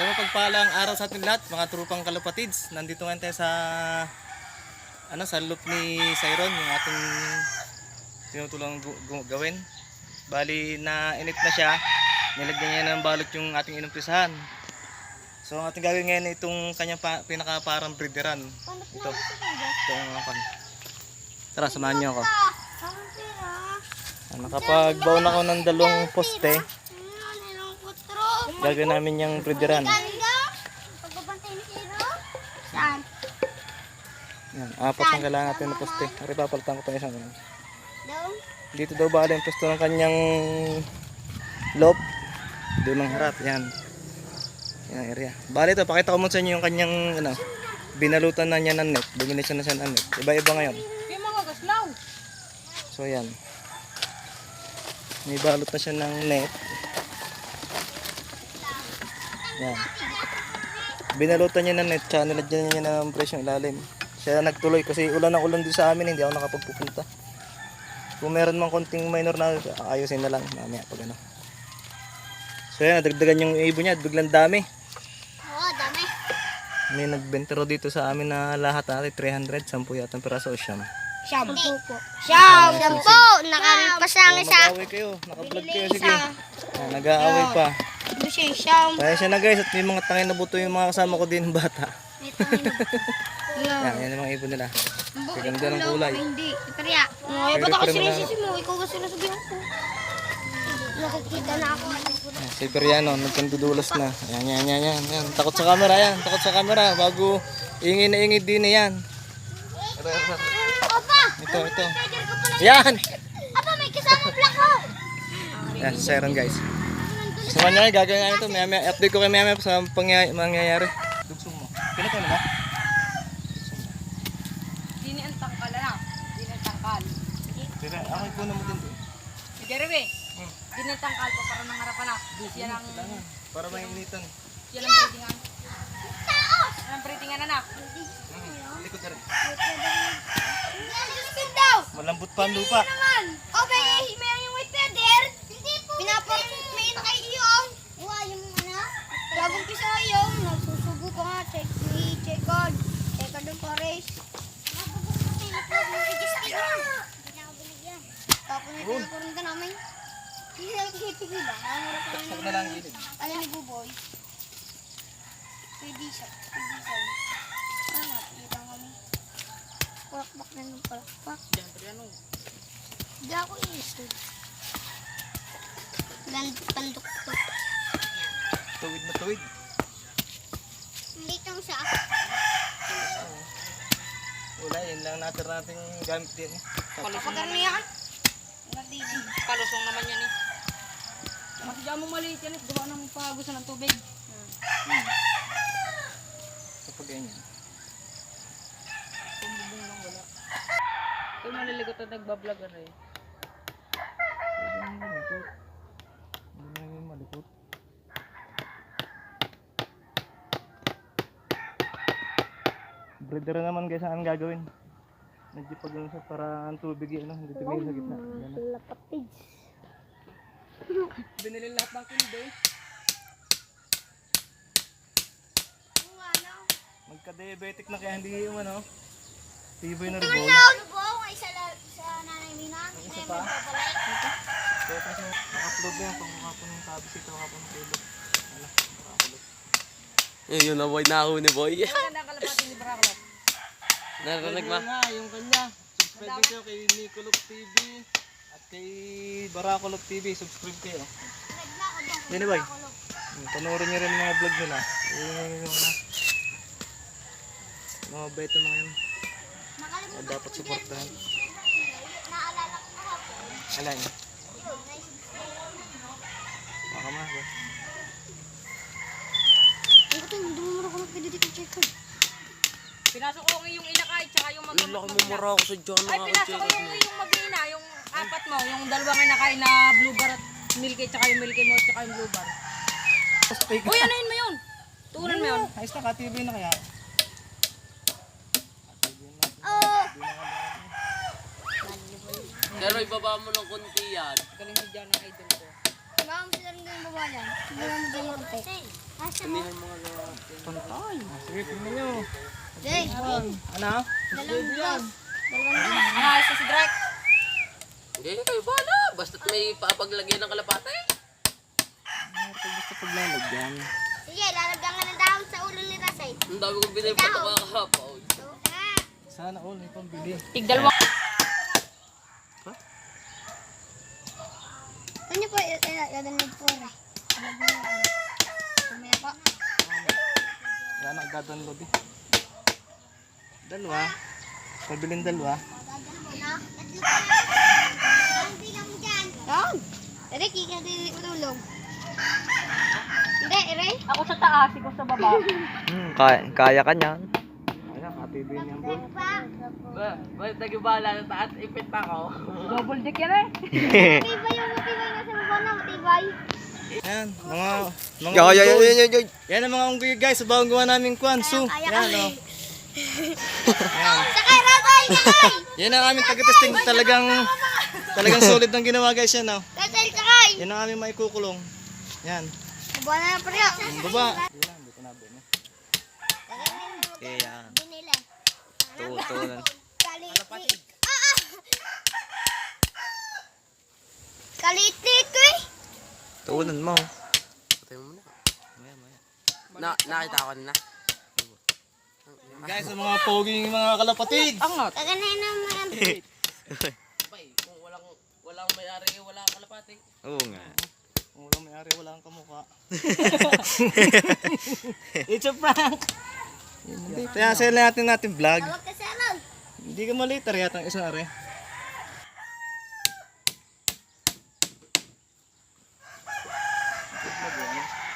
So mapagpalang araw sa ating lahat, mga trupang kalapatids. Nandito ngayon tayo sa sa loop ni Siron, yung ating tinutulong gawin. Bali na init na siya, nilagyan niya ng balot yung ating inumpisahan. So ang ating gawin ngayon itong kanyang pinaka parang breederan. Itong tara, samahan niyo ako. Nakapagbaon ako ng dalawang poste. Gagawin namin yung breederan. Yan, apat ang kailangan natin na poste. Ari, papalitan ko pa isang ganun. Dito daw bali yung poste ng kanyang loop. Doon ang harap. Yan. Yan ang area. Bali ito, pakita ko muna sa inyo yung kanyang binalutan na niya ng net. Bumili siya na siya ng net. Iba-iba ngayon. So yan. May balot na siya ng net. Yan. Binalutan niya ng net, tsaka nilagyan niya ng presyong ilalim. Siya nagtuloy kasi ulan ng ulan doon sa amin, hindi ako nakapagpupunta. Kung meron mang konting minor na ayusin na lang mamaya pag ano. So yan, nadagdagan yung ibon niya at biglang dami. Oo, dami. May nagbentero dito sa amin na lahat natin 300, 10 yata ang piraso o siyam. Shampoo po. Shampoo! Nakapasangin sa... Mag-aaway kayo, naka-vlog kayo, sige. Nag-aaway pa. Shampoo. Kaya siya na guys, at may mga tangin na buto yung mga kasama ko din bata. Yan yung mga ibon nila. Ganda ng kulay. Hindi. Itarya. Ay, ba't ako sinisisi mo? Ikaw kasi nasabihan ko. Nakikita na ako. Si Periano, nagkandudulas na. Yan. Takot sa camera yan. Takot sa camera. Bago ingin na ingin din na yan. Ito. Yan! Aba, may kasama black ko. Yan, si Siron guys. Samahan niya, gagawin namin ito. Update ko kayo maya sa mangyayari. Dugsong mo. Pinito na ba? Dini ang tangkal na. Dini ang tangkal. Tira, ako ipunan mo din doon. Si Jeremy. Dini ang tangkal ko para nangarapan na. Yan ang... Para mainitan. Yan ang breedingan. Yan ang breedingan anak. Likod ka rin. daw. Malambot pa ang lupa. Okay, may yung white feather. Hindi po. May kay iyong. Iwa yung Gagong pisa yung. Nagsusugo ko nga. Check on. Check on yung pares. Tapos na ito na kurunta namin. Hindi na nagsitigil ba? Saksak na lang gilid. Ano ni Buboy? Pwede siya. Ano? Kita kami. Palakpak na ng palakpak. Hindi ako iisod. Panduktok. Tuwid na tuwid. Hindi itong siya. Wala, yun lang natin gamit din. Palusong naman yan? Palusong naman yan eh. Masadya mo maliit yan eh. Gawa ng pagusan ng tubig. Kapag ganyan. Kung bubong lang wala. Ito maliligot at nagbablog ano eh. Hindi na malikot. Breeder naman guys, ang gagawin. Medyo pag sa para ang tubig hindi tumingin sa gitna. Lapatids. Binili lahat ng kilde. Magka-diabetic na kaya hindi yung tibay na ribol. Ano po? May isa nanay Mina. Isa pa? Kaya kasi upload na yan pag makapon ng tabis ito, makapon ng kilo. Wala, makakulot. Yun na boy, nahuli boy. Maganda ang kalapati ni Barakalap. Narinig ba? Yung kanya. Subscribe kayo kay Nicolop TV at kay Baracolop TV. Subscribe kayo. Yan ba? Panoorin nyo rin mga vlog nila. Mga beta mga yan. Dapat supportahan. Naalala ko kahapon. Alay. Baka ma. Ang ito, hindi mo marunong magpiditi ko check ko. Pinasok ko yung inakay tsaka yung Yung laki mo mara ako sa dyan. Ay, pinasok ko yung mag-ina, yung apat mo, yung dalawang inakay na blue bar at milky tsaka yung milky mo tsaka yung blue bar. Uy, anuhin mo yun? Tuunan mo yun? Ayos na ka, TV na kaya. Oh! Pero ibaba mo ng konti yan. Galing mo dyan ang idol ko. Baka mo sila rin yung babalan. Siguro mo dyan yung konti. Pantay. Sige, tingnan nyo. Jay, Ano? dalawang dos. Dalawang dos. Ayos na si Drake. Hindi, kayo bala. Basta't may papaglagyan ng kalapate. Ano ito gusto paglalagyan? Sige, lalagyan ka ng dahon sa ulo ni Rasay. Ang dami kong binay pa ito kakahapaw. Sana all may pambili. Tig dalawa. Ano po, yadanig po rin. Kumaya po. Wala na agad-download eh. Dalawa. Pabiling dalawa. Ang bilang mo dyan. Yan. Ere, kika din matulog. Hindi, Ere. Ako sa taas, ikaw sa baba. Kaya ka niyan. Ayan, katibay niyan bol. Ba't nag-ibala na taas? Ipit pa ako. Double dick yan eh. Matibay yung matibay na sa baba na, matibay. Yan, mga Yoy. Yan ang mga unggoy guys, sa bawang gawa namin kwan, su. Kaya Yan kami. oh. Yan. Sakay, Rasay! Sakay! Yan ang aming taga-testing, talagang solid ng ginawa guys yan oh. Rasay, sakay! Yan ang aming maikukulong. Yan. Baba na lang pala. Ang baba. Yan, dito na ba niya. Kaya, Binila. tutunan. Kalitik. Kalitik eh. Tutunan mo. Patay mo muna. Nakita ko na. Guys, ang mga poging mga kalapatid. Angat. Kaganay naman. Pay, kung walang may-ari, wala kang kalapate. Oo nga. Kung walang may-ari, wala kang kamukha. It's a prank. Kaya sa'yo natin vlog. Tawag ka sa alam. Hindi ka maliter yata ang isa are.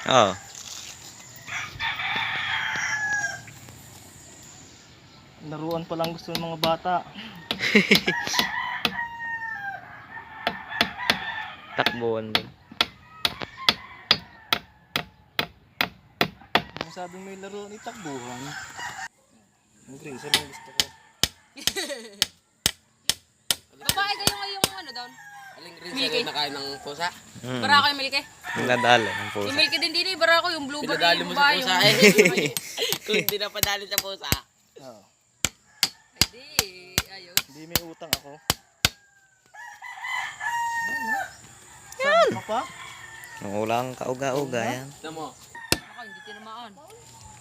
Oo. Laruan pa lang gusto ng mga bata. Takbuhan din. Ang sabing may laro ni takbuhan. Ang grazer ang gusto ko. Babae kayo ngayong ano doon? Aling rin sa'yo nakain ng pusa. Barako yung milke. Nadala ng puso. Yung milke din din eh, barako yung blueberry. Pinadali mo yung sa bayo. pusa eh. Kung hindi na padali sa pusa. Oh, Ay di, ayos. hindi may utang ako. Yan! Saan pa? Ang ulang kauga-uga yan. Tignan mo. Ako, hindi tinamaan.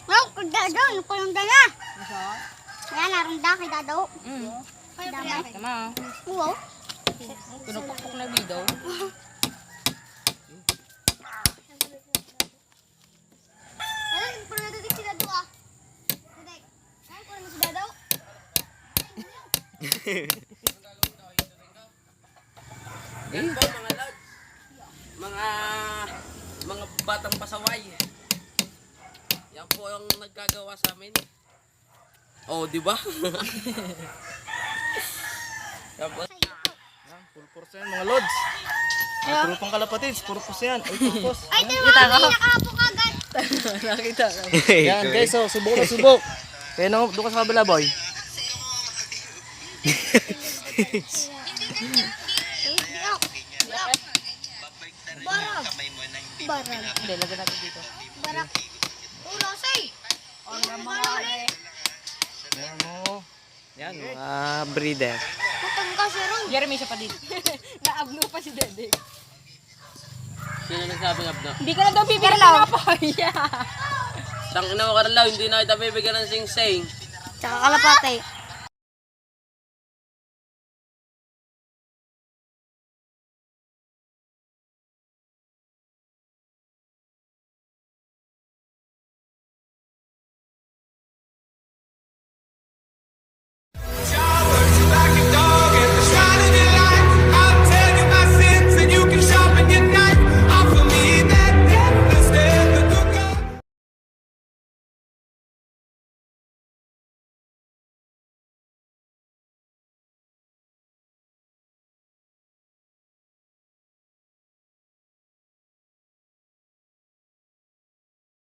Oh, kagdado. Ano ko yung dala? Masa? Kaya narunda kay Dado. Dami. Tama. Wow. Pinupukpuk na bidaw. Alam, puro nadadig si Dado ah. Dadig. Ay, puro na si Dado. Yan po mga lads. Mga batang pasaway. Yan po ang nagkagawa sa amin. Oh, di ba? Yan po. Yan, full force yan mga lods. Mga trupang kalapatids, purpose yan. Ay, purpose. Ay, tayo mga pinakapo kagad. Nakita. Yan guys, oh, subok na subok. Kaya no, doon ka sa kabila boy. Barag. Barag. Hindi, lagyan natin dito. Barag. Ulo, say. Yan mo. Yan, mga breeder. Putang ka siya ron. Jeremy siya pa dito. Naabno pa si Dede. Sino nagsabing abno? Hindi ka na daw bibigyan ng papaya. Tang ina mo Karlaw, hindi na kita bibigyan ng sing-sing. Tsaka kalapate.